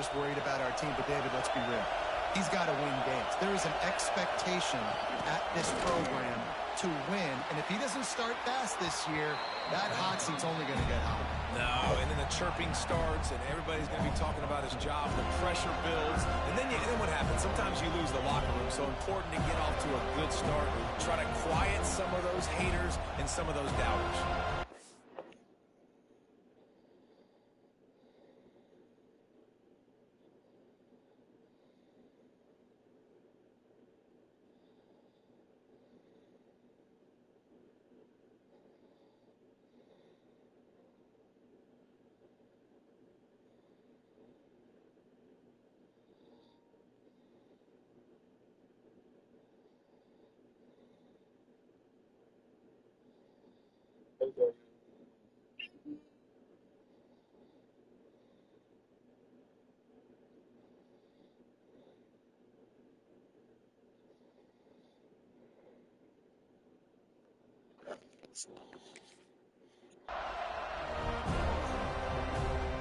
just worried about our team, but David, let's be real. He's got to win games. There is an expectation at this program to win, and if he doesn't start fast this year, that hot seat's only going to get hot. No, and then the chirping starts, and everybody's going to be talking about his job. The pressure builds, and then what happens? Sometimes you lose the locker room, so important to get off to a good start. Try to quiet some of those haters and some of those doubters.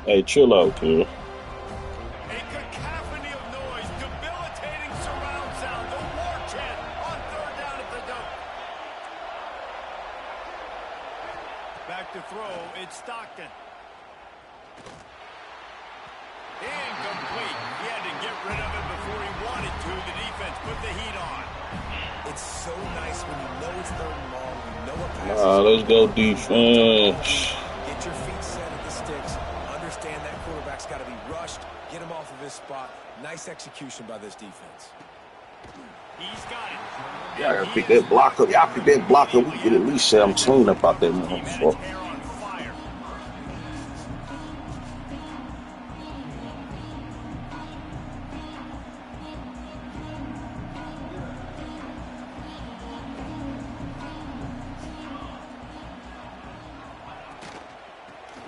Hey, chill out, kid. A cacophony of noise, debilitating surround sound, the war chant on third down at the dope. Back to throw, it's Stockton. Incomplete. He had to get rid of it before he wanted to. The defense put the heat on. It's so nice when you know it's third and long, you know what passes. Let's go defense. Get your feet set at the sticks. Understand that quarterback's got to be rushed. Get him off of his spot. Nice execution by this defense. He's got it. Y'all gotta pick that block up. Y'all pick that block up. We get at least 17 about that motherfucker.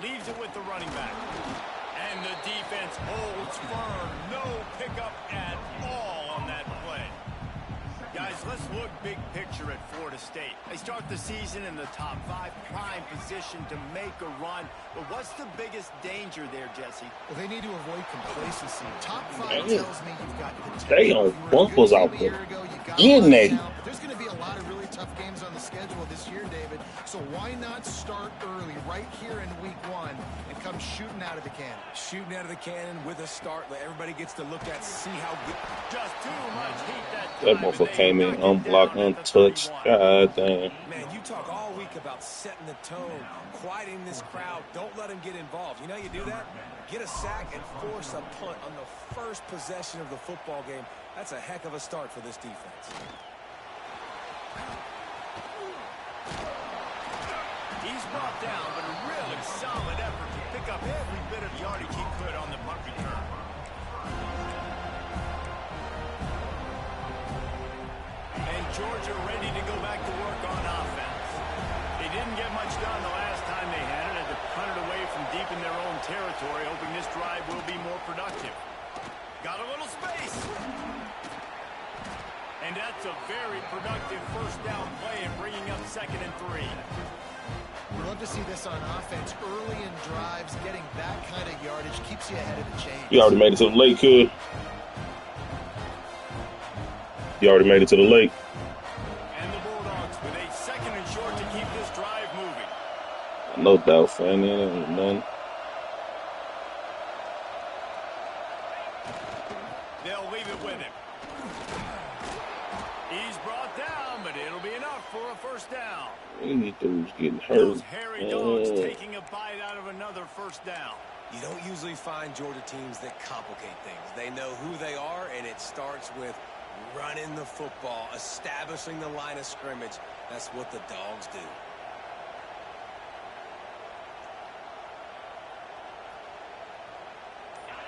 Leaves it with the running back. And the defense holds firm. No pickup at all on that play. Guys, let's look big picture at Florida State. They start the season in the top 5, prime position to make a run. But what's the biggest danger there, Jesse? Well, they need to avoid complacency. Top 5 tells me you've got the They on bumpers out there. Getting it. But there's going to be a lot of really tough games on the schedule this year, David. So why not start early right here in week 1 and come shooting out of the cannon? Shooting out of the cannon with a start. Let everybody gets to look at, see how good. Just too much heat that motherfucker came in unblocked, untouched. God damn. Man, you talk all week about setting the tone, quieting this crowd. Don't let them get involved. You know you do that? Get a sack and force a punt on the first possession of the football game. That's a heck of a start for this defense. He's brought down, but a really solid effort to pick up every bit of yardage he could on the punt return. And Georgia ready to go back to work on offense. They didn't get much done the last time they had it. Had to punt it away from deep in their own territory, hoping this drive will be more productive. Got a little space. And that's a very productive first down play and bringing up 2nd and 3. We love to see this on offense early in drives. Getting that kind of yardage keeps you ahead of the chain. You already made it to the lake, kid. You already made it to the lake. And the Bulldogs with a 2nd and short to keep this drive moving. No doubt, fan. None. They'll leave it with him. He's brought down, but it'll be enough for a first down. These dudes getting hurt. Those hairy dogs taking a bite out of another first down. You don't usually find Georgia teams that complicate things. They know who they are, and it starts with running the football, establishing the line of scrimmage. That's what the Dogs do.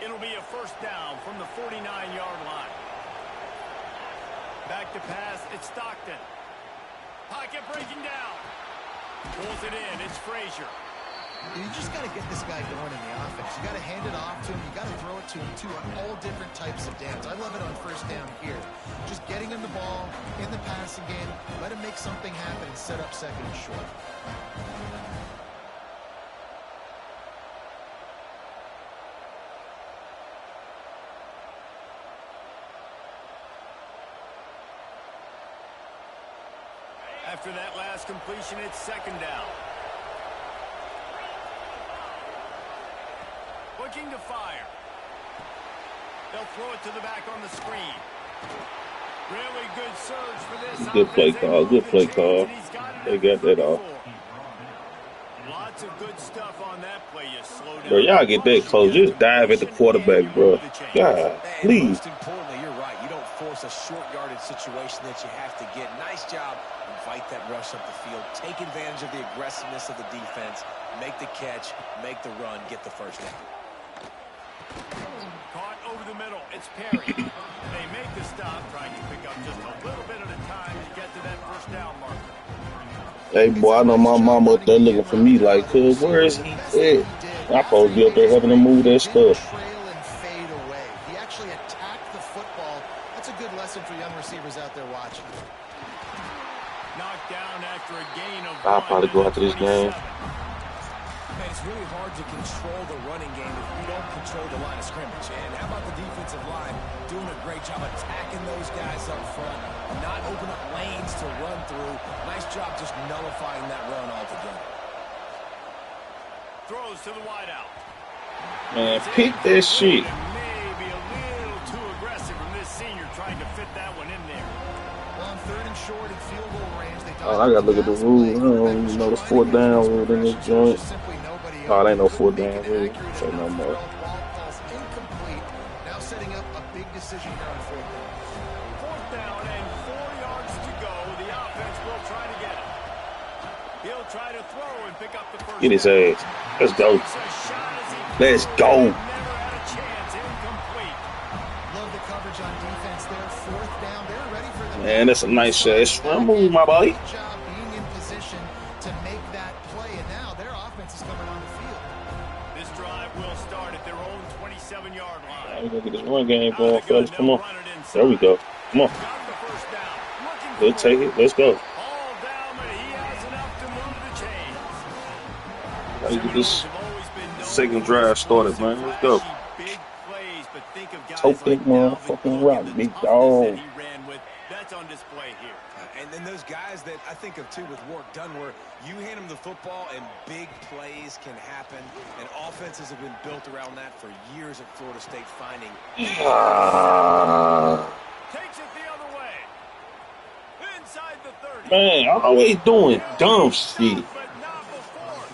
It'll be a first down from the 49-yard line. Back to pass, it's Stockton. Pocket breaking down. Pulls it in, it's Frazier. You just got to get this guy going in the offense. You got to hand it off to him. You got to throw it to him, too, on all different types of downs. I love it on first down here. Just getting him the ball in the passing game. Let him make something happen and set up 2nd and short. After that last completion, it's second down. Looking to fire. They'll throw it to the back on the screen. Really good surge for this. Good play call. Good play call. They got that off. Lots of good stuff on that play. You slow down. Bro, y'all get that close. Just dive at the quarterback, bro. God, please. Most importantly, you're right. You don't force a short yardage situation that you have to get. Nice job. Invite that rush up the field. Take advantage of the aggressiveness of the defense. Make the catch. Make the run. Get the first down. Caught over the middle. It's Perry. They make the stop, trying to pick up just a little bit at a time to get to that first down marker. Hey, boy, I know my mama up there looking for me like, cuz, where is he at? I'm supposed to be up there helping him move that stuff. He actually attacked the football. That's a good lesson for young receivers out there watching. Knocked down after a gain of I'll probably go after this game. Man, it's really hard to control the running game if you don't control the line of scrimmage. And how about the defensive line doing a great job attacking those guys up front, not open up lanes to run through. Nice job just nullifying that run altogether. Throws to the wideout. Man, pick that shit. Maybe a little too aggressive from this senior trying to fit that one in there. Well, on third and short and field goal range, they Oh, I gotta look at the rules. I don't even know the fourth down rule in this joint. Oh, it ain't no fourth down rule. Say no more. Incomplete. Now setting up a big decision here on fourth down. Fourth down and 4 yards to go. The offense will try to get it. He'll try to throw and pick up the first. Get his ass. Let's go. Let's go. Never had a chance. Incomplete. Love the coverage on defense there. Fourth down. They're ready for the Man, that's a nice shot. Move, my boy. Good job being in position to make that play, and now their offense is coming on the field. This drive will start at their own 27-yard line. We're gonna get this run game going, fellas. Come on. There we go. Come on. We'll take it. Let's go. Let's get this second drive started, man. Let's go. Tote that motherfucking rock, big dog. That's on display here. And then those guys that I think of, too, with work done, where you hand them the football and big plays can happen, and offenses have been built around that for years at Florida State, finding. Takes it the other way. Inside the 30. Man, I'm always doing dumb shit.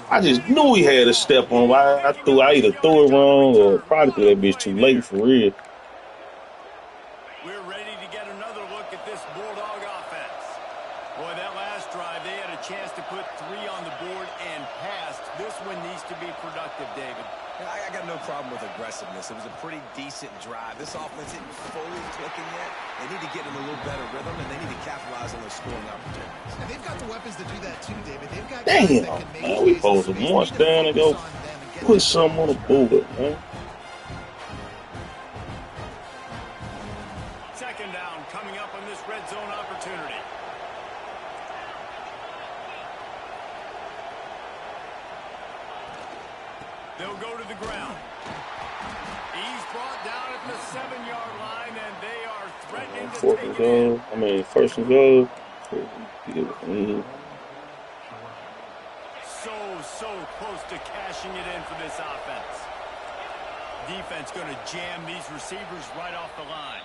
I just knew he had a step on. I either threw it wrong or probably threw that bitch too late for real. We're ready to get another look at this Bulldog offense. Boy, that last drive, they had a chance to put 3 on the board and passed. This one needs to be productive, David. I got no problem with aggressiveness. It was a pretty decent drive. This offense isn't fully clicking yet. They need to get in a little better rhythm, and they need to capitalize on those scoring opportunities. And they've got the weapons to do that too, David. They've got Damn, guys that can make man, we supposed to march down and go put something on the board, man. Second down coming up on this red zone opportunity. They'll go to the ground. He's brought down at the 7-yard line, and they are threatening to Fourth and goal. I mean, first and goal. So close to cashing it in for this offense. Defense going to jam these receivers right off the line.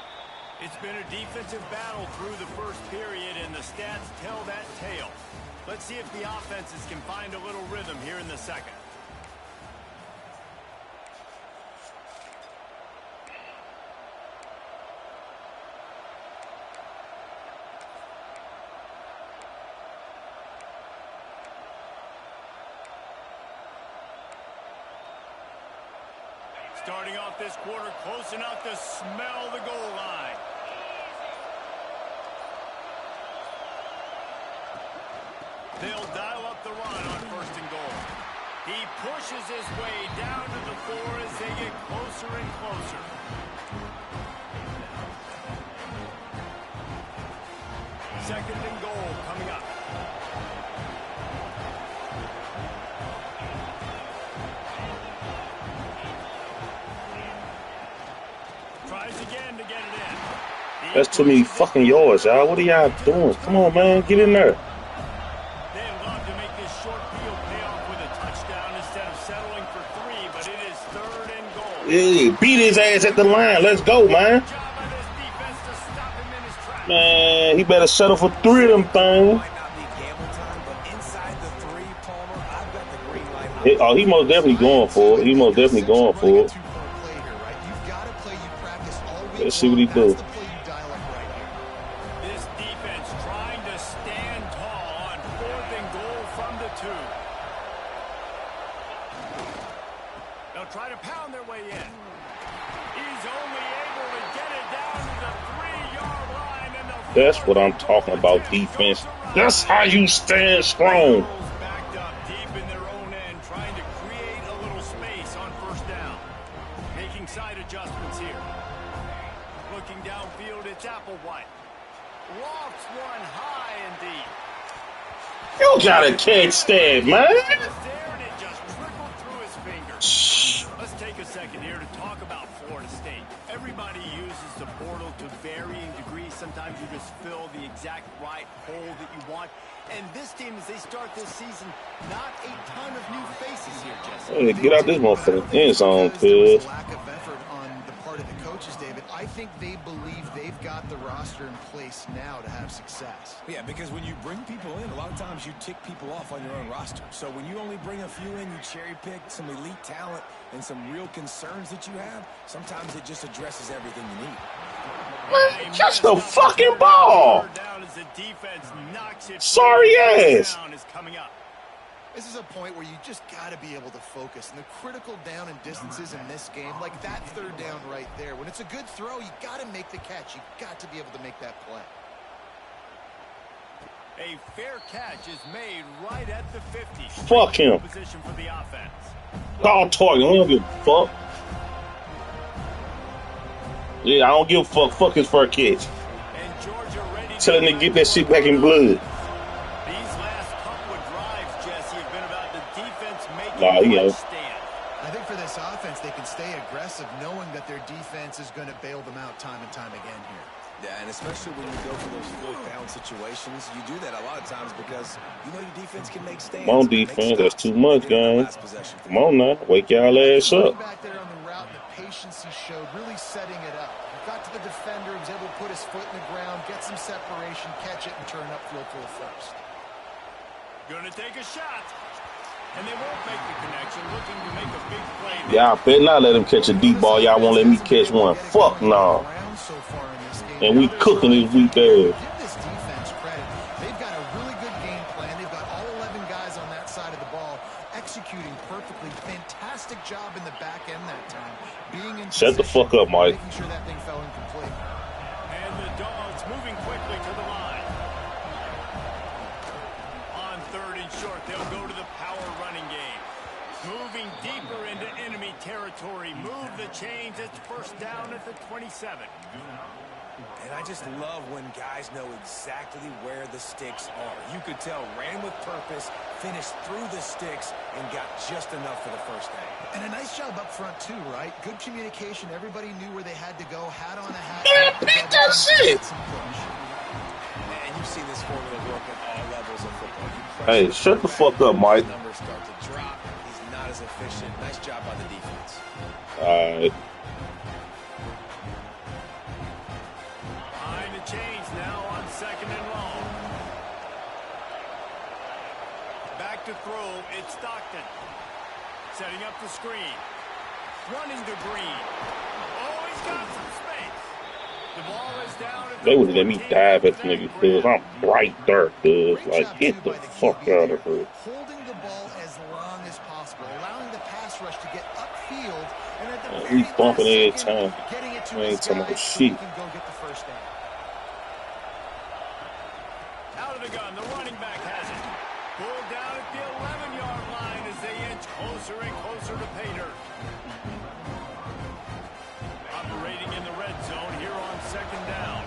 It's been a defensive battle through the first period, and the stats tell that tale. Let's see if the offenses can find a little rhythm here in the second. Starting off this quarter close enough to smell the goal line. They'll dial up the run on first and goal. He pushes his way down to the 4 as they get closer and closer. Second and goal coming up. Again to get it in. That's too many fucking yards, y'all. What are y'all doing? Come on, man. Get in there. Hey, beat his ass at the line. Let's go, man. Job by this defense to stop him in his tracks. Man, he better settle for 3 of them things. Might not be gamble time, but inside the three, Palmer, I've got the green light. Oh, he most definitely going for it. He most definitely going for it. Let's see what he do. This defense trying to stand tall on 4th and goal from the 2. They'll try to pound their way in. He's only able to get it down to the 3-yard line. And That's what I'm talking about, defense. That's how you stand strong. backed up deep in their own end, trying to create a little space on 1st down. Making side adjustments here. Looking downfield, it's Applewhite. Lofts one high and deep. You gotta catch that, man. There, and it just trickled through his fingers. Let's take a second here to talk about Florida State. Everybody uses the portal to varying degrees. Sometimes you just fill the exact right hole that you want. And this team, as they start this season, not a ton of new faces here, Jesse. Hey, get out this motherfucker end zone, cuz. Lack of effort on the part of the coaches, David. I think they believe they've got the roster in place now to have success. Yeah, because when you bring people in, a lot of times you tick people off on your own roster. So when you only bring a few in, you cherry pick some elite talent and some real concerns that you have, sometimes it just addresses everything you need. Man, catch the fucking ball. Sorry ass. This is a point where you just got to be able to focus. And the critical down and distances in this game, like that 3rd down right there, when it's a good throw, you got to make the catch. You got to be able to make that play. A fair catch is made right at the 50. Fuck him. Position for the offense. Dog talking. I don't give a fuck. Yeah, I don't give a fuck. Fuck his first catch. And Georgia ready Tell him to get that shit back in blood. These last couple of drives, Jesse, have been about the defense making a stand. I think for this offense, they can stay aggressive knowing that their defense is going to bail them out time and time again here. Yeah, and especially when you go for those 4th down situations, you do that a lot of times because you know your defense can make stands. Come on, defense. That's too much, guys. Come on now. Wake y'all ass up. Back there on the route, the patience he showed, really setting it up. Got to the defender, was able to put his foot in the ground, get some separation, catch it, and turn upfield for the first. Gonna take a shot. And they won't make the connection, looking to make a big play. Y'all better not let him catch a deep ball. Y'all won't let me catch one. Fuck no. And we cooking his weak ass. Give this defense credit. They've got a really good game plan. They've got all 11 guys on that side of the ball executing perfectly. Fantastic job in the back end that time. Being in Shut the fuck up, Mike. making sure that thing fell incomplete. And the Dogs moving quickly to the line. On 3rd and short, they'll go to the power running game. Moving deeper into enemy territory. Move the chains. It's 1st down at the 27. And I just love when guys know exactly where the sticks are. You could tell ran with purpose, finished through the sticks, and got just enough for the 1st down. And a nice job up front, too, right? Good communication. Everybody knew where they had to go. Hat on a hat. Man, beat that shit. And you see this formula work at all levels of football. Hey, shut the fuck up, Mike. Numbers start to drop. He's not as efficient. Nice job by the defense. All right. Behind the chains now on 2nd and long. Back to throw. It's Stockton. Setting up the screen. Running to Green. Oh, he's got some space. The ball is down. They would let me dive at the nigga, cuz I'm right there, cuz. Like, get the fuck out of here. Holding the ball as long as possible, allowing the pass rush to get upfield, and at the We very bumping last every second, time. getting it to I ain't his talking about guys so he shit. can go get the 1st down. Out of the gun, the running back has it. Pulled down at the 11-yard line as they inch closer and closer to pay dirt. Operating in the red zone here on 2nd down.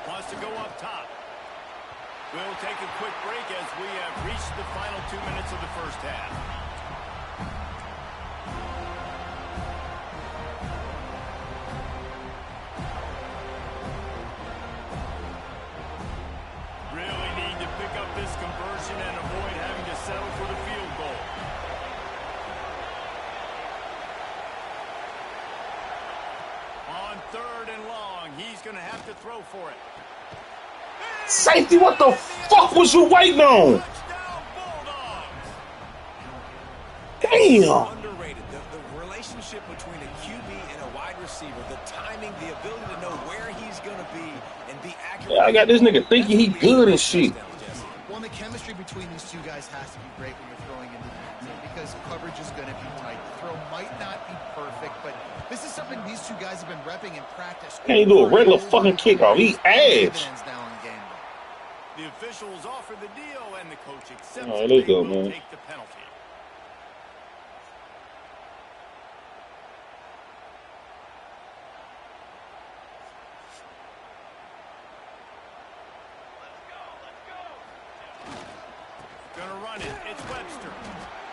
Wants to go up top. We'll take a quick break as we have reached the final 2 minutes of the 1st half. Really need to pick up this conversion and avoid having to settle for the field goal. On 3rd and long, he's going to have to throw for it. Safety, what the fuck was you waiting on? Touchdown, Bulldogs! Damn. Underrated. The relationship between a QB and a wide receiver, the timing, the ability to know where he's going to be and be accurate. Yeah, I got this nigga thinking he good and shit. Well, the chemistry between these two guys has to be great when you're throwing into the end zone because coverage is going to be tight. The throw might not be perfect, but this is something these two guys have been repping in practice. Can't do a regular fucking kickoff. He ass. The officials offer the deal, and the coach accepts All right, it. let's They go, will man. take the penalty. Gonna run it. It's Webster.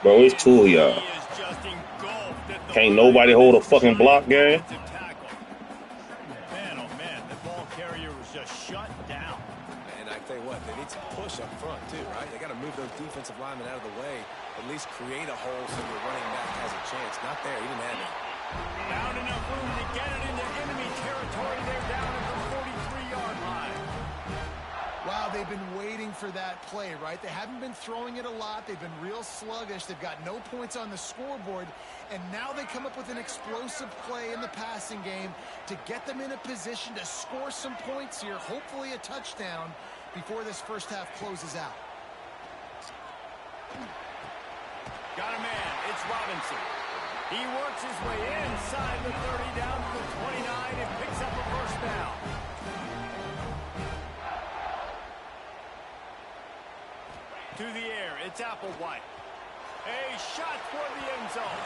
Bro, it's two of y'all. He is just engulfed at the Can't nobody hold a fucking block game. Man, oh man, the ball carrier was just shut down. And I tell you what, they need to push up front too, right? They got to move those defensive linemen out of the way, at least create a hole so your running back has a chance. Not there, he didn't have it. Found enough room to get it into enemy territory. They're down at the 43-yard line. Wow, they've been waiting for that play, right? They haven't been throwing it a lot. They've been real sluggish. They've got no points on the scoreboard. And now they come up with an explosive play in the passing game to get them in a position to score some points here, hopefully a touchdown, before this first half closes out. Got a man. It's Robinson. He works his way inside the 30 down to the 29 and picks up a first down. To the air, it's Applewhite. A shot for the end zone.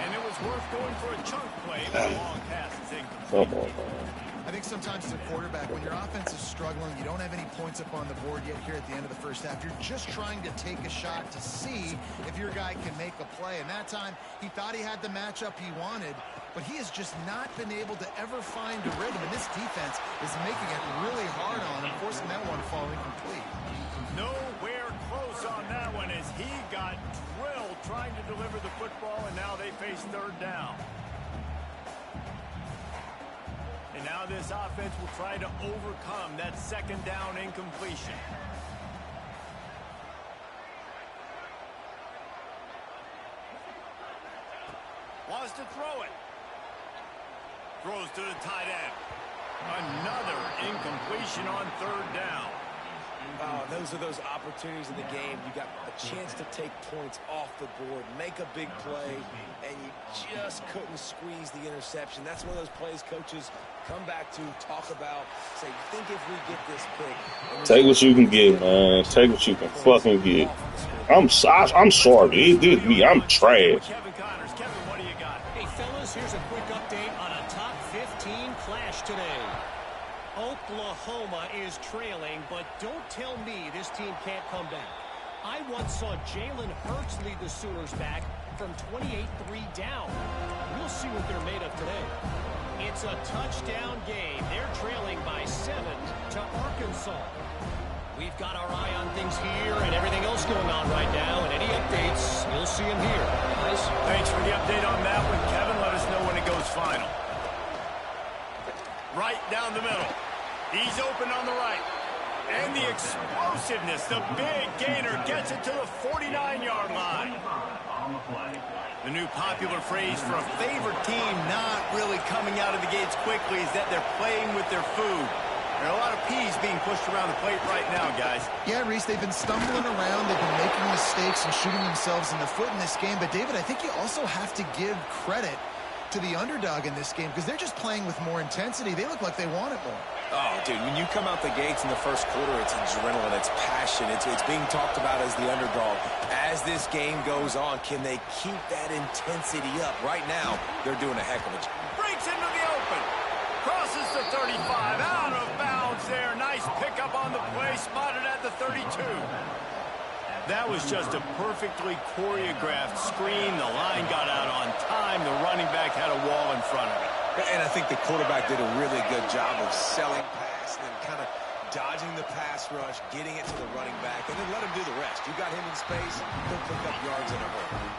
And it was worth going for a chunk play, but a long pass is incomplete. Come on, man. I think sometimes as a quarterback, when your offense is struggling, you don't have any points up on the board yet here at the end of the first half. You're just trying to take a shot to see if your guy can make a play. And that time, he thought he had the matchup he wanted, but he has just not been able to ever find a rhythm. And this defense is making it really hard on him, forcing that one to fall incomplete. Nowhere close on that one as he got drilled trying to deliver the football, and now they face 3rd down. And now this offense will try to overcome that 2nd down incompletion. Wants to throw it. Throws to the tight end. Another incompletion on 3rd down. Oh, those are those opportunities in the game. You got a chance to take points off the board, make a big play, and you just couldn't squeeze the interception. That's one of those plays coaches come back to, talk about, say, think if we get this pick. Take what you can get, man. Take what you can fucking get. I'm sorry. It did me. I'm trash. Kevin Connors. Kevin, what do you got? Hey, fellas, here's a quick update on a top 15 clash today. Oklahoma is trailing, but don't tell me this team can't come back. I once saw Jalen Hurts lead the Sooners back from 28-3 down. We'll see what they're made of today. It's a touchdown game. They're trailing by 7 to Arkansas. We've got our eye on things here and everything else going on right now, and any updates, you'll see them here. Guys. Thanks for the update on that one, Kevin. Let us know when it goes final. Right down the middle. He's open on the right. And the explosiveness, the big gainer gets it to the 49-yard line. The new popular phrase for a favorite team not really coming out of the gates quickly is that they're playing with their food. There are a lot of peas being pushed around the plate right now, guys. Yeah, Reese, they've been stumbling around. They've been making mistakes and shooting themselves in the foot in this game. But, David, I think you also have to give credit to the underdog in this game because they're just playing with more intensity. They look like they want it more. Oh, dude, when you come out the gates in the first quarter, it's adrenaline, it's passion, it's being talked about as the underdog. As this game goes on, can they keep that intensity up? Right now, they're doing a heck of a job. Breaks into the open. Crosses the 35. Out of bounds there. Nice pickup on the play. Spotted at the 32. That was just a perfectly choreographed screen. The line got out on time. The running back had a wall in front of it. And I think the quarterback did a really good job of selling past and kind of dodging the pass rush, getting it to the running back, and then let him do the rest. You got him in space, he'll pick up yards in a hurry.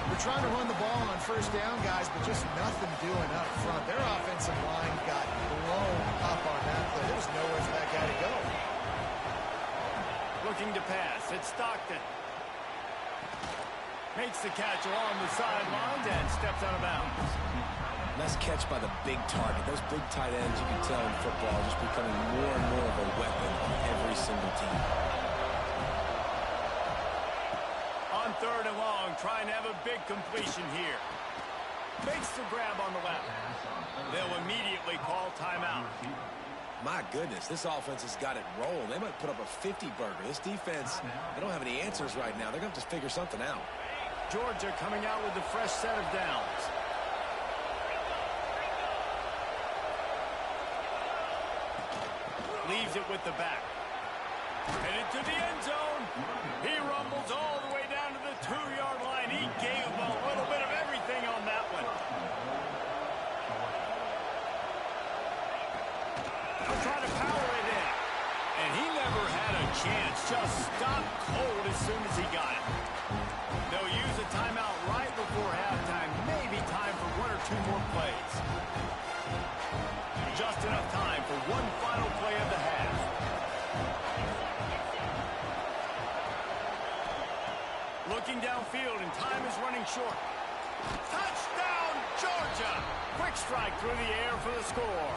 We're trying to run the ball on first down, guys, but just nothing doing up front. Their offensive line got blown up on that play. There was nowhere for that guy to go. Looking to pass. It's Stockton. Makes the catch along the sidelines and steps out of bounds. Nice catch by the big target. Those big tight ends, you can tell in football, just becoming more and more of a weapon on every single team. On 3rd and long, trying to have a big completion here. Makes the grab on the left. They'll immediately call timeout. My goodness, this offense has got it rolling. They might put up a 50-burger. This defense, they don't have any answers right now. They're going to have to figure something out. Georgia coming out with a fresh set of downs. Leaves it with the back. Headed to the end zone. He rumbles all the way down to the 2-yard line. He gave him a little bit of everything on that one. He'll try to power it in. And he never had a chance. Just stopped cold as soon as he got it. They'll use a timeout right before halftime. Maybe time for 1 or 2 more plays. Just enough time for one final play of the half. Looking downfield, and time is running short. Touchdown, Georgia! Quick strike through the air for the score.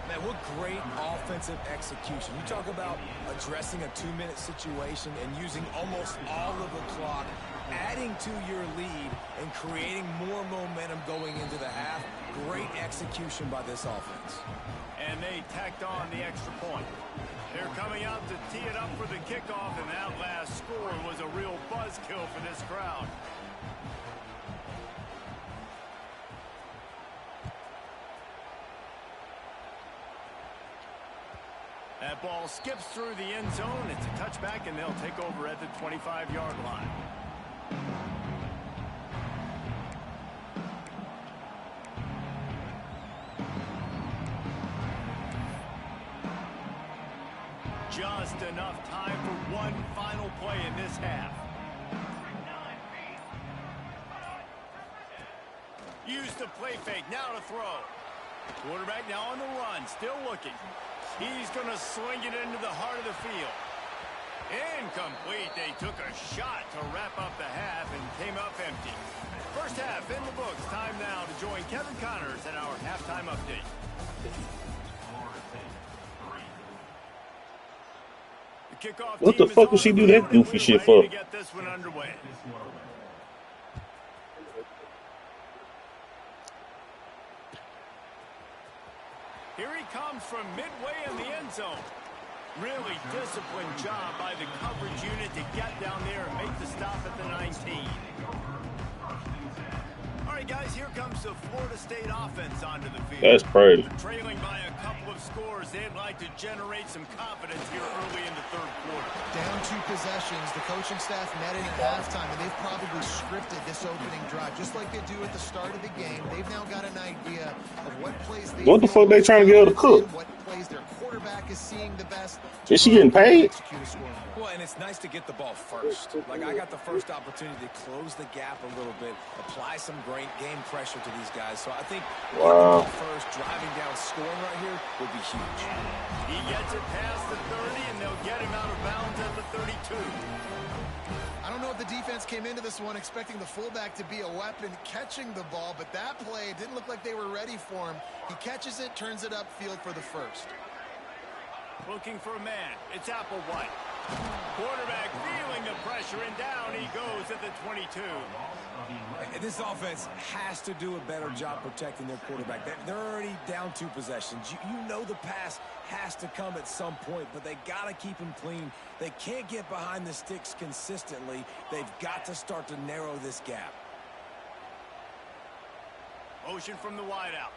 Man, what great offensive execution. You talk about addressing a 2-minute situation and using almost all of the clock, adding to your lead and creating more momentum going into the half. Great execution by this offense. And they tacked on the extra point. They're coming out to tee it up for the kickoff, and that last score was a real buzzkill for this crowd. That ball skips through the end zone. It's a touchback, and they'll take over at the 25-yard line. Just enough time for one final play in this half. Use the play fake, now to throw. Quarterback now on the run, still looking. He's going to sling it into the heart of the field. Incomplete. They took a shot to wrap up the half and came up empty. First half in the books. Time now to join Kevin Connors in our halftime update. The kickoff What the fuck would she do that goofy shit for? To get this one underway. Here he comes from midway in the end zone. Really disciplined job by the coverage unit to get down there and make the stop at the 19. All right, guys, here comes the Florida State offense onto the field. That's crazy. Trailing by a couple of scores, they'd like to generate some confidence here early in the third quarter. Down 2 possessions, the coaching staff met in at halftime, and they've probably scripted this opening drive. Just like they do at the start of the game, they've now got an idea of what plays they What the fuck they trying to get her to cook? What plays their quarterback is seeing the best. Is she getting paid? Well, and it's nice to get the ball first. Like, I got the first opportunity to close the gap a little bit, apply some great game pressure to these guys. So I think first, driving down, scoring right here would be huge. He gets it past the 30, and they'll get him out of bounds at the 32. I don't know if the defense came into this one expecting the fullback to be a weapon catching the ball, but that play didn't look like they were ready for him. He catches it, turns it upfield for the first. Looking for a man. It's Applewhite. Quarterback feeling the pressure, and down he goes at the 22. This offense has to do a better job protecting their quarterback. They're already down 2 possessions. You know the pass has to come at some point, but they got to keep him clean. They can't get behind the sticks consistently. They've got to start to narrow this gap. Motion from the wideout.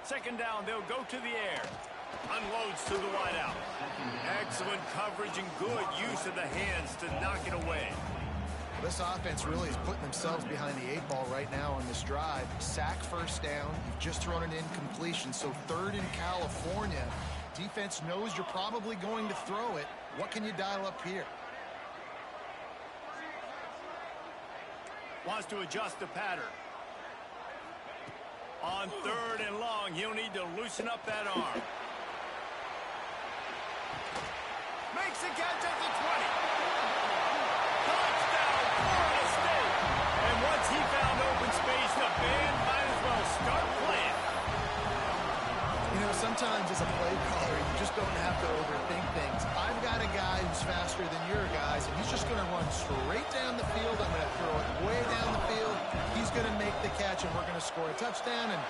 Second down, they'll go to the air. Unloads to the wideout. Excellent coverage and good use of the hands to knock it away. This offense really is putting themselves behind the 8 ball right now on this drive. Sack first down. You've just thrown an incompletion. So 3rd in California. Defense knows you're probably going to throw it. What can you dial up here? Wants to adjust the pattern. On 3rd and long, he'll need to loosen up that arm. Makes the catch at the 20. Touchdown, Florida State. And once he found open space, the band might as well start playing. You know, sometimes as a play caller, you just don't have to overthink things. I've got a guy who's faster than your guys, and he's just going to run straight down the field. I'm going to throw it way down the field. He's going to make the catch, and we're going to score a touchdown, and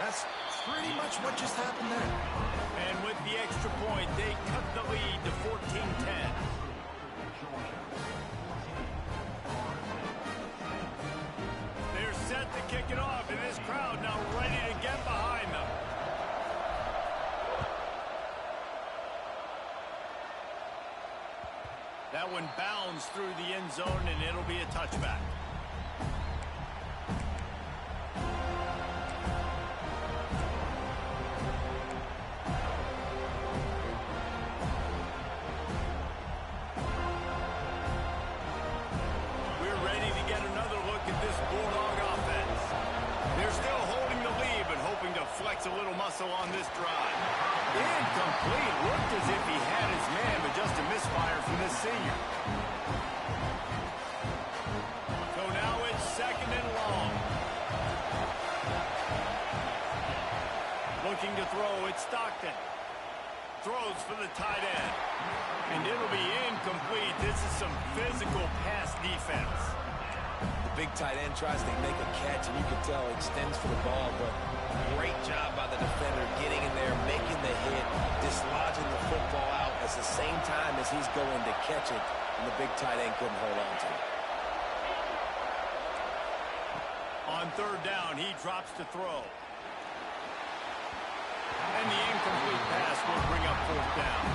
that's pretty much what just happened there. And with the extra point, they cut the lead to 14-10. They're set to kick it off, and this crowd now ready to get behind them. That one bounds through the end zone, and it'll be a touchback. We're ready to get another look at this Bulldog offense. They're still holding the lead, but hoping to flex a little muscle on this drive. Incomplete. Looked as if he had his man, but just a misfire from this senior. So now it's 2nd and long. Looking to throw, it's Stockton. Throws for the tight end. And it'll be incomplete. This is some physical pass defense. The big tight end tries to make a catch, and you can tell he extends for the ball, but great job by the defender getting in there, making the hit, dislodging the football out at the same time as he's going to catch it, and the big tight end couldn't hold on to it. On 3rd down, he drops to throw. And the incomplete pass will bring up 4th down.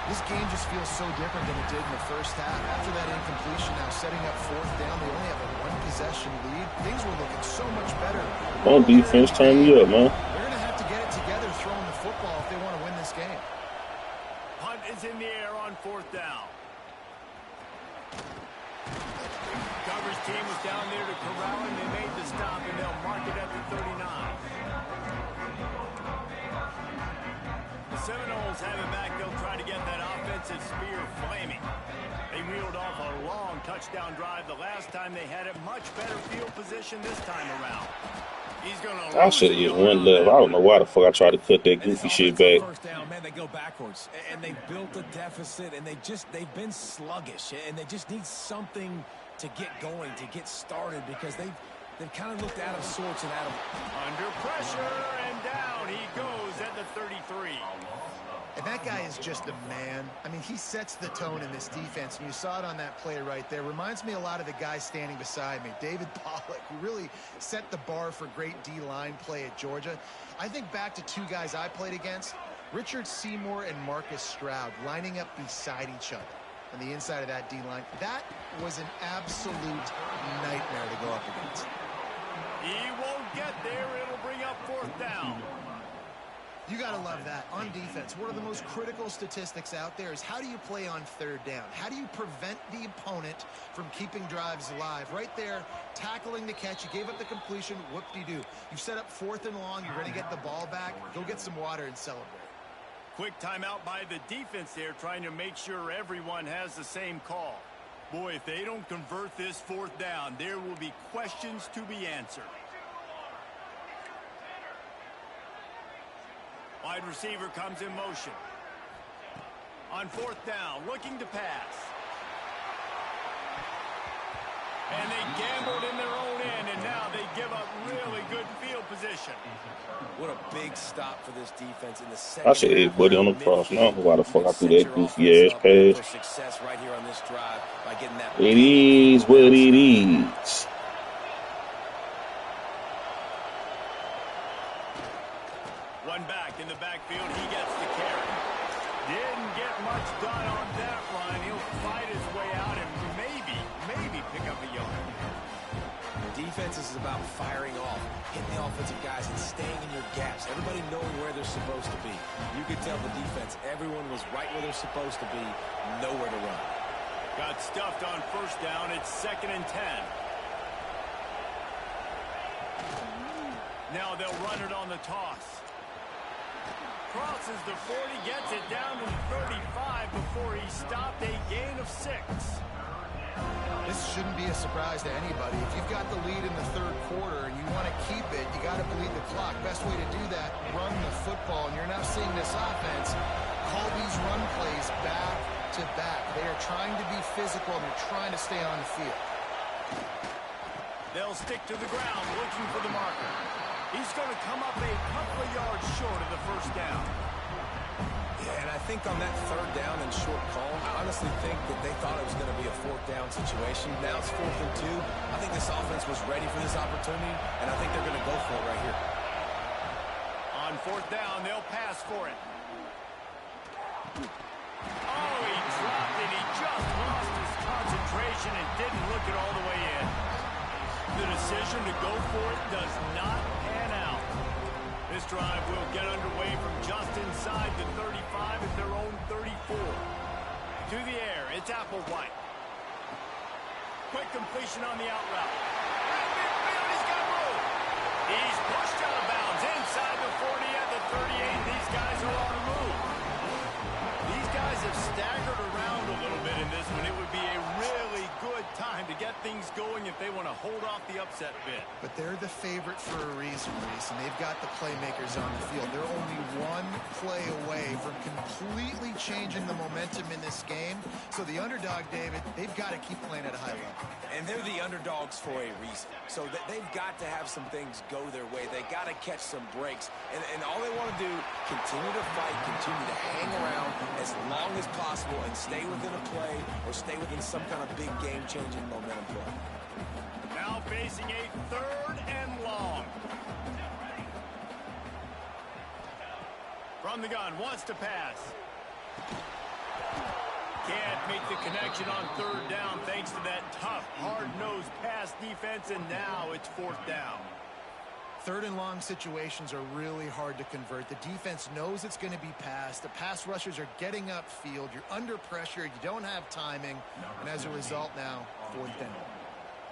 This game just feels so different than it did in the first half. After that incompletion, now setting up 4th down, they only have a 1-possession lead. Things were looking so much better. On defense, turn me up, man. They're going to have to get it together throwing the football if they want to win this game. Punt is in the air on 4th down. Coverage team was down there to corral him. They made the stop, and they'll mark it at the 39. The Seminoles have it back. They'll try to get that offensive spear flaming. They reeled off a long touchdown drive the last time they had it. Much better field position this time around. He's gonna. I should have used one left. I don't know why the fuck I tried to cut that goofy shit back. First down, man, they go backwards, and they built a deficit, and they've been sluggish, and they just need something to get going, to get started, because they've kind of looked out of sorts and out of. Under pressure, and down he goes at the 33. And that guy is just a man. I mean, he sets the tone in this defense, and you saw it on that play right there. Reminds me a lot of the guy standing beside me, David Pollock, who really set the bar for great D-line play at Georgia. I think back to 2 guys I played against, Richard Seymour and Marcus Stroud, lining up beside each other on the inside of that D-line. That was an absolute nightmare to go up against. He won't get there. It'll bring up 4th down. You got to love that. On defense, one of the most critical statistics out there is how do you play on 3rd down? How do you prevent the opponent from keeping drives alive? Right there, tackling the catch. You gave up the completion. Whoop-de-doo. You've set up 4th and long. You're going to get the ball back. Go get some water and celebrate. Quick timeout by the defense there, trying to make sure everyone has the same call. Boy, if they don't convert this 4th down, there will be questions to be answered. Wide receiver comes in motion. On 4th down, looking to pass. And they gambled in their own end, and now they give up really good field position. What a big stop for this defense in the second. I should have hit Buddy on the cross. I don't know why the fuck I threw that goofy ass pass. Success right here on this drive by getting that. It is what it is. One back in the backfield, he gets the carry. Didn't get much done on that run. He'll fight his way out and maybe pick up a yard. Defense is about firing off, hitting the offensive guys, and staying in your gaps. Everybody knowing where they're supposed to be. You could tell the defense, everyone was right where they're supposed to be, nowhere to run. Got stuffed on first down. It's 2nd and 10. Now they'll run it on the toss. Crosses the 40, gets it down to the 35 before he stopped, a gain of 6. This shouldn't be a surprise to anybody. If you've got the lead in the third quarter and you want to keep it, you got to bleed the clock. Best way to do that, run the football. And you're now seeing this offense call these run plays back to back. They are trying to be physical and they're trying to stay on the field. They'll stick to the ground looking for the marker. He's going to come up a couple of yards short of the first down. Yeah, and I think on that third down and short call, I honestly think that they thought it was going to be a fourth down situation. Now it's 4th and 2. I think this offense was ready for this opportunity, and I think they're going to go for it right here. On 4th down, they'll pass for it. Oh, he dropped it. He just lost his concentration and didn't look it all the way in. The decision to go for it does not pan out. This drive will get underway from just inside the 35 at their own 34. To the air, it's Applewhite. Quick completion on the out route. He's got room. He's pushed out of bounds inside the 40 at the 38. These guys are on the move. These guys have staggered around a little bit in this one. It would be a really good time to get things going if they want to hold off the upset bid. But they're the favorite for a reason, Reese, and they've got the playmakers on the field. They're only one play away from completely changing the momentum in this game. So the underdog, David, they've got to keep playing at a high level. And they're the underdogs for a reason. So they've got to have some things go their way. They got to catch some breaks. And all they want to do, continue to fight, continue to hang around as long as possible and stay within a play or stay within some kind of big game-changing momentum play. Now facing a 3rd and long. From the gun, wants to pass. Can't make the connection on 3rd down thanks to that tough, hard-nosed pass defense, and now it's 4th down. 3rd and long situations are really hard to convert. The defense knows it's going to be passed. The pass rushers are getting upfield. You're under pressure. You don't have timing. And as a result now, 4th down.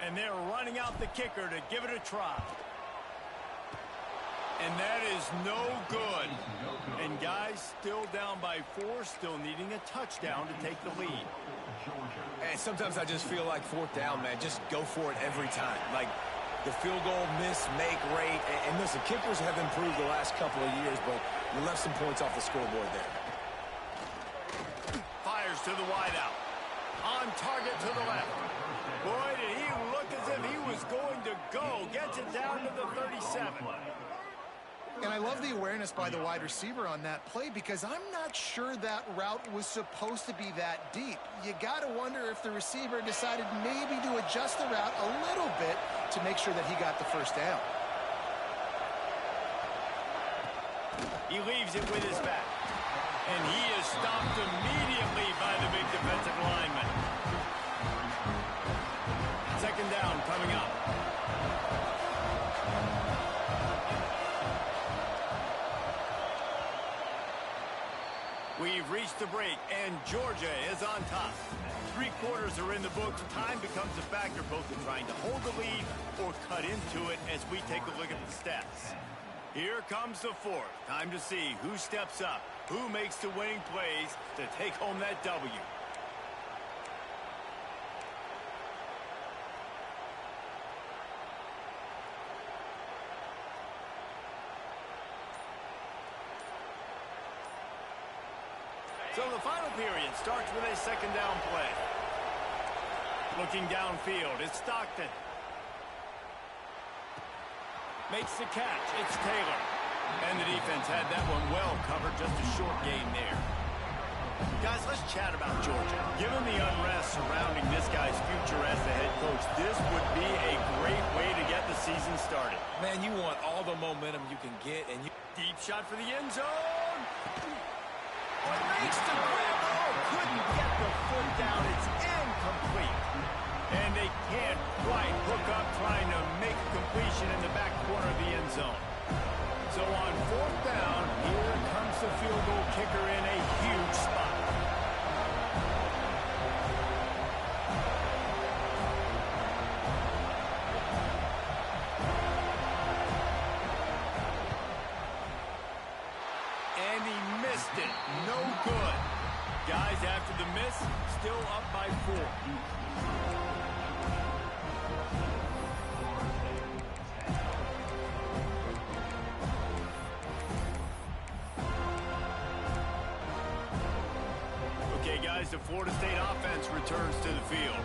And they're running out the kicker to give it a try. And that is no good. And guys still down by 4, still needing a touchdown to take the lead. And sometimes I just feel like 4th down, man. Just go for it every time. Like the field goal miss-make rate. And listen, kickers have improved the last couple of years, but you left some points off the scoreboard there. Fires to the wideout. On target to the left. Boy, did he look as if he was going to go. Gets it down to the 37. And I love the awareness by the wide receiver on that play because I'm not sure that route was supposed to be that deep. You got to wonder if the receiver decided maybe to adjust the route a little bit to make sure that he got the first down. He leaves it with his back. And he is stopped immediately by the big defensive lineman. 2nd down coming up. We've reached the break, and Georgia is on top. 3 quarters are in the books. Time becomes a factor both in trying to hold the lead or cut into it as we take a look at the stats. Here comes the 4th. Time to see who steps up, who makes the winning plays to take home that W. So the final period starts with a 2nd down play. Looking downfield, it's Stockton. Makes the catch, it's Taylor. And the defense had that one well covered, just a short gain there. Guys, let's chat about Georgia. Given the unrest surrounding this guy's future as the head coach, this would be a great way to get the season started. Man, you want all the momentum you can get, and you... Deep shot for the end zone. Oh, he makes the grab one down. It's incomplete. And they can't quite hook up trying to make a completion in the back corner of the end zone. So on fourth down, here comes the field goal kicker in a huge spot. And he missed it. No good. Guys, after the miss, still up by 4. The Florida State offense returns to the field.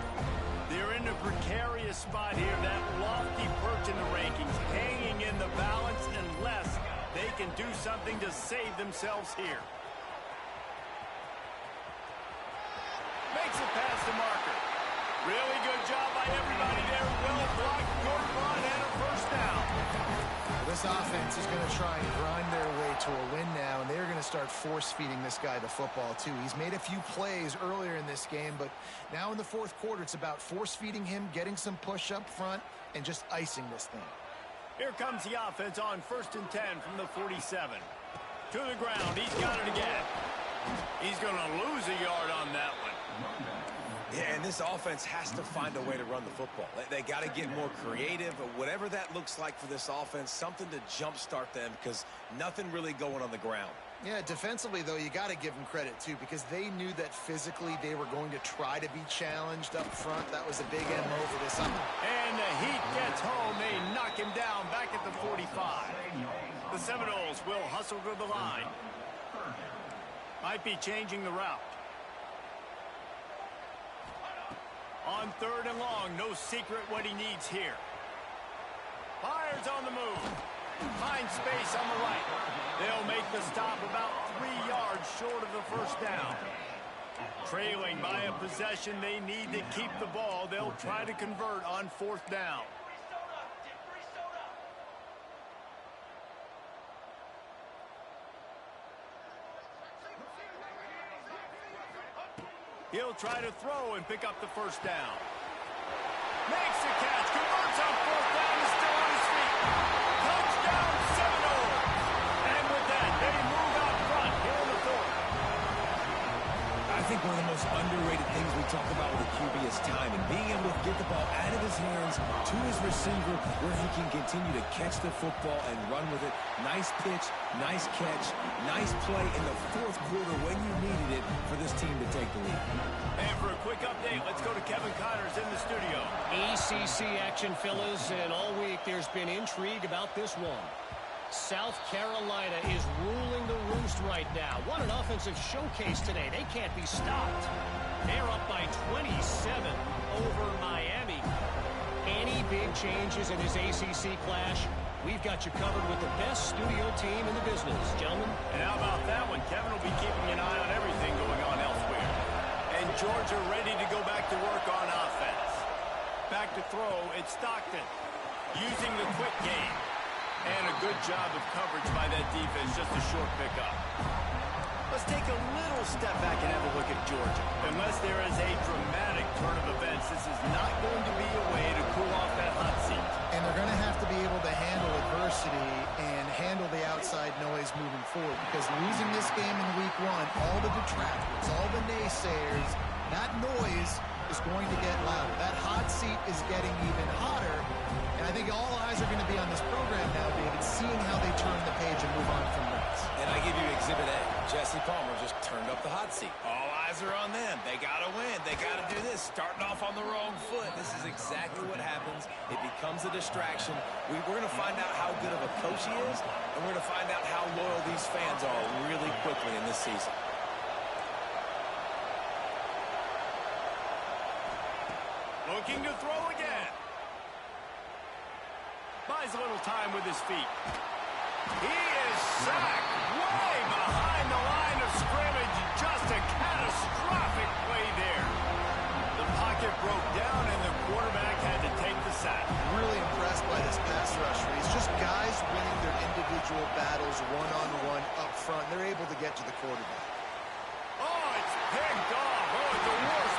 They're in a precarious spot here, that lofty perch in the rankings, hanging in the balance unless they can do something to save themselves here. Makes it past the marker. Really good job by everybody there. Well blocked, good run, and a first down. This offense is going to try and grind their way to a win now, and they're going to start force-feeding this guy the football, too. He's made a few plays earlier in this game, but now in the fourth quarter, it's about force-feeding him, getting some push up front, and just icing this thing. Here comes the offense on 1st and 10 from the 47. To the ground. He's got it again. He's going to lose a yard on that one. Yeah, and this offense has to find a way to run the football. They got to get more creative, but whatever that looks like for this offense, something to jumpstart them because nothing really going on the ground. Yeah, defensively, though, you got to give them credit, too, because they knew that physically they were going to try to be challenged up front. That was a big MO for this offense. And the Heat gets home. They knock him down back at the 45. The Seminoles will hustle to the line. Might be changing the route. On 3rd and long, no secret what he needs here. Fires on the move. Finds space on the right. They'll make the stop about 3 yards short of the first down. Trailing by a possession, they need to keep the ball. They'll try to convert on 4th down. He'll try to throw and pick up the first down. Makes the catch, converts on 4th down, is still on his feet. Touchdown, Seminoles! And with that, they move out front here in the 4th. I think one of the most underrated things we talk about with a QB is timing. Being able to get the ball out of his hands to his receiver where he can continue to catch the football and run with it. Nice pitch, nice catch, nice play in the 4th quarter when you needed it for this team to take the lead. And for a quick update, let's go to Kevin Connors in the studio. ACC action, fellas, and all week there's been intrigue about this one. South Carolina is ruling the roost right now. What an offensive showcase today. They can't be stopped. They're up by 27 over Miami. Any big changes in this ACC clash? We've got you covered with the best studio team in the business, gentlemen. And how about that one? Kevin will be keeping an eye on everything going on elsewhere. And Georgia ready to go back to work on offense. Back to throw, it's Stockton. Using the quick game. And a good job of coverage by that defense, just a short pickup. Let's take a little step back and have a look at Georgia. Unless there is a dramatic turn of events, this is not going to be a way to cool off that hot seat. And they're going to have to be able to handle adversity and handle the outside noise moving forward, because losing this game in week 1, all the detractors, all the naysayers, that noise is going to get louder. That hot seat is getting even hotter. And I think all eyes are going to be on this program now, David, seeing how they turn the page and move on from this. And I give you Exhibit A. Jesse Palmer just turned up the hot seat. All eyes are on them. They got to win. They got to do this. Starting off on the wrong foot. This is exactly what happens. It becomes a distraction. We're going to find out how good of a coach he is, and we're going to find out how loyal these fans are really quickly in this season. Looking to throw again. Buys a little time with his feet. He is sacked way behind the line of scrimmage. Just a catastrophic play there. The pocket broke down, and the quarterback had to take the sack. Really impressed by this pass rush. It's just guys winning their individual battles one-on-one up front. They're able to get to the quarterback. Oh, it's picked off. Oh, it's the worst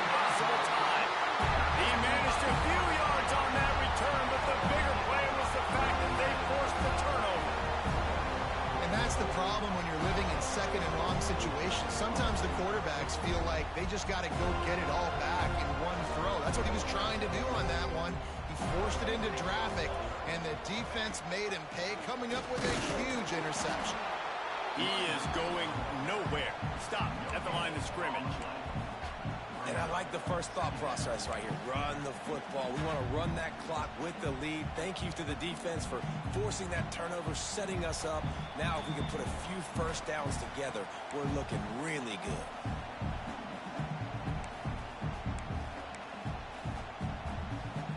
problem when you're living in second and long situations. Sometimes the quarterbacks feel like they just got to go get it all back in one throw. That's what he was trying to do on that one. He forced it into traffic, and the defense made him pay, coming up with a huge interception. He is going nowhere. Stop at the line of scrimmage. And I like the first thought process right here. Run the football. We want to run that clock with the lead. Thank you to the defense for forcing that turnover, setting us up. Now, if we can put a few first downs together, we're looking really good.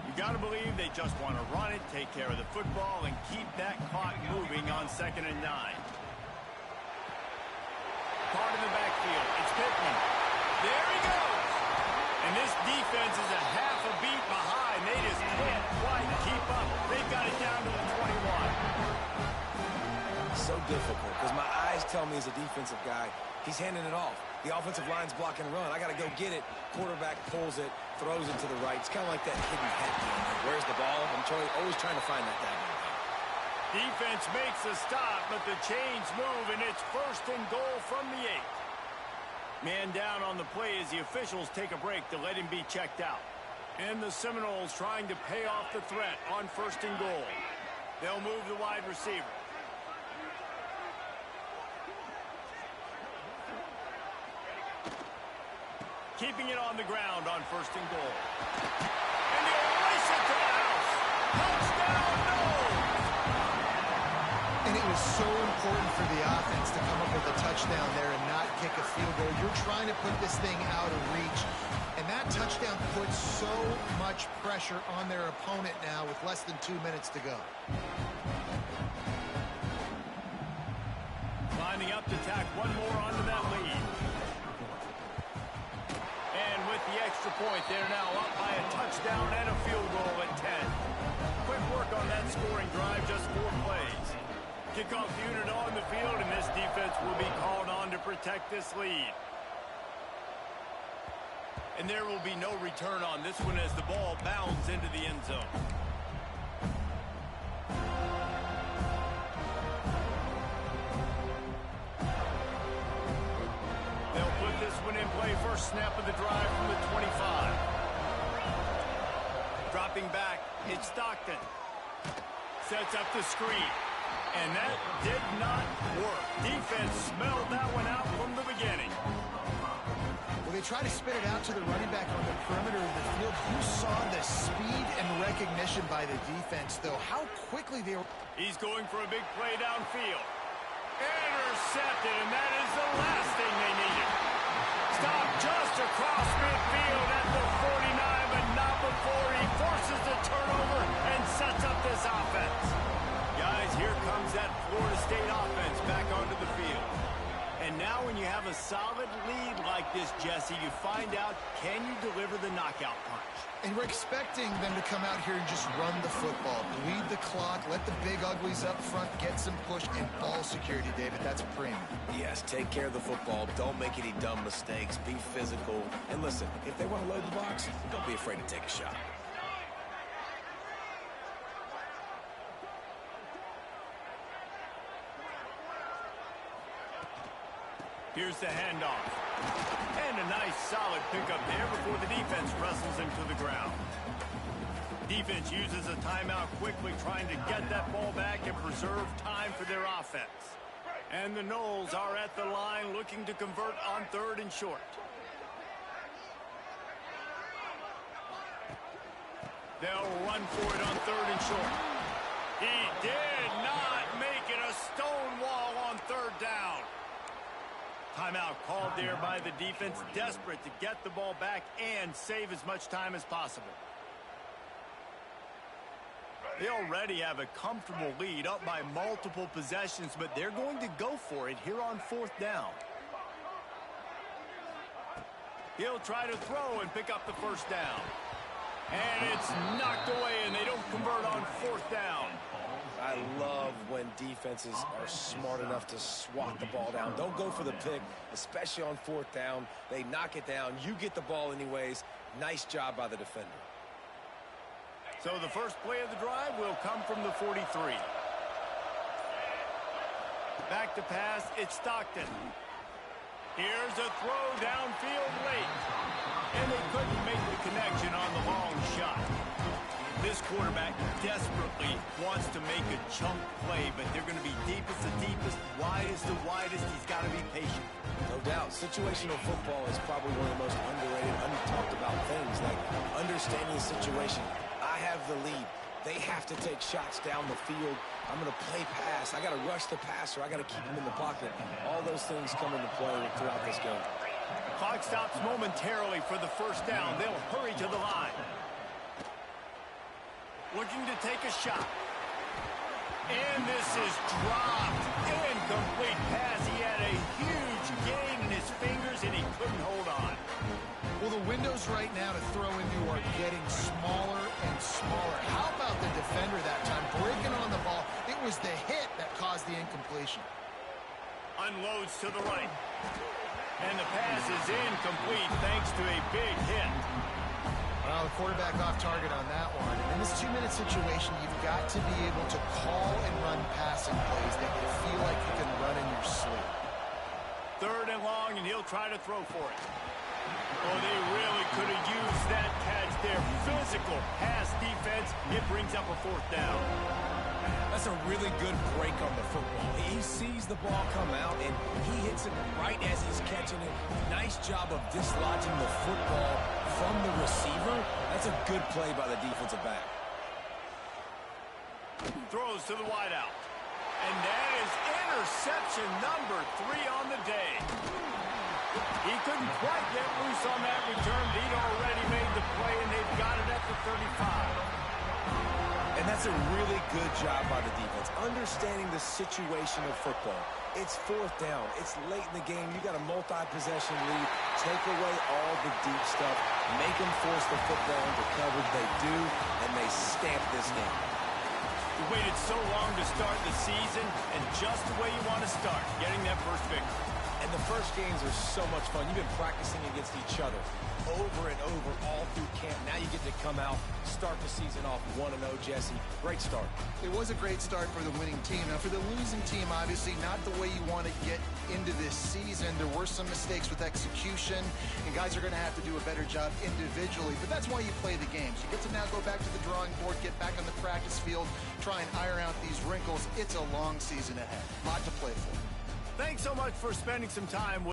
You got to believe they just want to run it, take care of the football, and keep that clock moving on 2nd and 9. Part of the backfield. It's Pittman. There he goes. And this defense is a half a beat behind. They just can't quite keep up. They've got it down to the 21. So difficult because my eyes tell me as a defensive guy, he's handing it off. The offensive line's blocking run. I got to go get it. Quarterback pulls it, throws it to the right. It's kind of like that hidden hat game. Where's the ball? I'm always trying to find that daggone. Defense makes a stop, but the chains move, and it's 1st and goal from the 8. Man down on the play as the officials take a break to let him be checked out. And the Seminoles trying to pay off the threat on 1st and goal. They'll move the wide receiver. Keeping it on the ground on 1st and goal. And they'll race it to the house. Touchdown, Noles! And it was so important for the offense to come up with a touchdown there and not kick a field goal. You're trying to put this thing out of reach. And that touchdown puts so much pressure on their opponent now with less than 2 minutes to go. Lining up to tack one more onto that lead. And with the extra point, they're now up by a touchdown and a field goal at 10. Quick work on that scoring drive, just 4 plays. Kickoff unit on the field, and this defense will be called on to protect this lead. And there will be no return on this one as the ball bounds into the end zone. They'll put this one in play. First snap of the drive from the 25. Dropping back, it's Stockton. Sets up the screen. And that did not work. Defense smelled that one out from the beginning. Well, they try to spit it out to the running back on the perimeter of the field. You saw the speed and recognition by the defense, though. How quickly they were... He's going for a big play downfield. Intercepted, and that is the last thing they needed. Stop just across midfield at the 49, but not before he forces the turnover and sets up this offense. Guys, here comes that Florida State offense back onto the field. And now when you have a solid lead like this, Jesse, you find out, can you deliver the knockout punch? And we're expecting them to come out here and just run the football, bleed the clock, let the big uglies up front get some push, and ball security, David. That's a premium. Yes, take care of the football. Don't make any dumb mistakes. Be physical. And listen, if they want to load the box, don't be afraid to take a shot. Here's the handoff. And a nice solid pickup there before the defense wrestles him to the ground. Defense uses a timeout quickly, trying to get that ball back and preserve time for their offense. And the Noles are at the line looking to convert on 3rd and short. They'll run for it on 3rd and short. He did not make it a stone wall on 3rd down. Timeout called there by the defense, desperate to get the ball back and save as much time as possible. They already have a comfortable lead, up by multiple possessions, but they're going to go for it here on 4th down. He'll try to throw and pick up the 1st down. And it's knocked away, and they don't convert on 4th down. I love when defenses are smart enough to swat the ball down. Don't go for the pick, especially on 4th down. They knock it down. You get the ball anyways. Nice job by the defender. So the first play of the drive will come from the 43. Back to pass, it's Stockton. Here's a throw downfield late. And they couldn't make the connection on the long shot. This quarterback desperately wants to make a chunk play, but they're going to be deepest to deepest, widest to widest. He's got to be patient. No doubt. Situational football is probably one of the most underrated, under-talked about things, like understanding the situation. I have the lead. They have to take shots down the field. I'm going to play pass. I got to rush the passer. I got to keep him in the pocket. All those things come into play throughout this game. Clock stops momentarily for the first down. They'll hurry to the line. Looking to take a shot. And this is dropped. Incomplete pass. He had a huge gain in his fingers, and he couldn't hold on. Well, the windows right now to throw into are getting smaller and smaller. How about the defender that time breaking on the ball? It was the hit that caused the incompletion. Unloads to the right. And the pass is incomplete thanks to a big hit. Well, the quarterback off target on that one. And in this 2-minute situation, you've got to be able to call and run passing plays that you feel like you can run in your sleep. 3rd and long, and he'll try to throw for it. Oh, they really could have used that catch there. Physical pass defense. It brings up a 4th down. That's a really good break on the football. He sees the ball come out, and he hits it right as he's catching it. Nice job of dislodging the football from the receiver. That's a good play by the defensive back. Throws to the wideout. And that is interception number 3 on the day. He couldn't quite get loose on that return. He'd already made the play, and they've got it at the 35. And that's a really good job by the defense, understanding the situation of football. It's 4th down. It's late in the game. You got a multi-possession lead. Take away all the deep stuff. Make them force the football into coverage. They do, and they stamp this game. You waited so long to start the season, and just the way you want to start, getting that first victory. And the first games are so much fun. You've been practicing against each other over and over all through camp. Now you get to come out, start the season off 1-0, Jesse. Great start. It was a great start for the winning team. Now, for the losing team, obviously not the way you want to get into this season. There were some mistakes with execution, and guys are going to have to do a better job individually. But that's why you play the games. You get to now go back to the drawing board, get back on the practice field, try and iron out these wrinkles. It's a long season ahead. A lot to play for. Thanks so much for spending some time with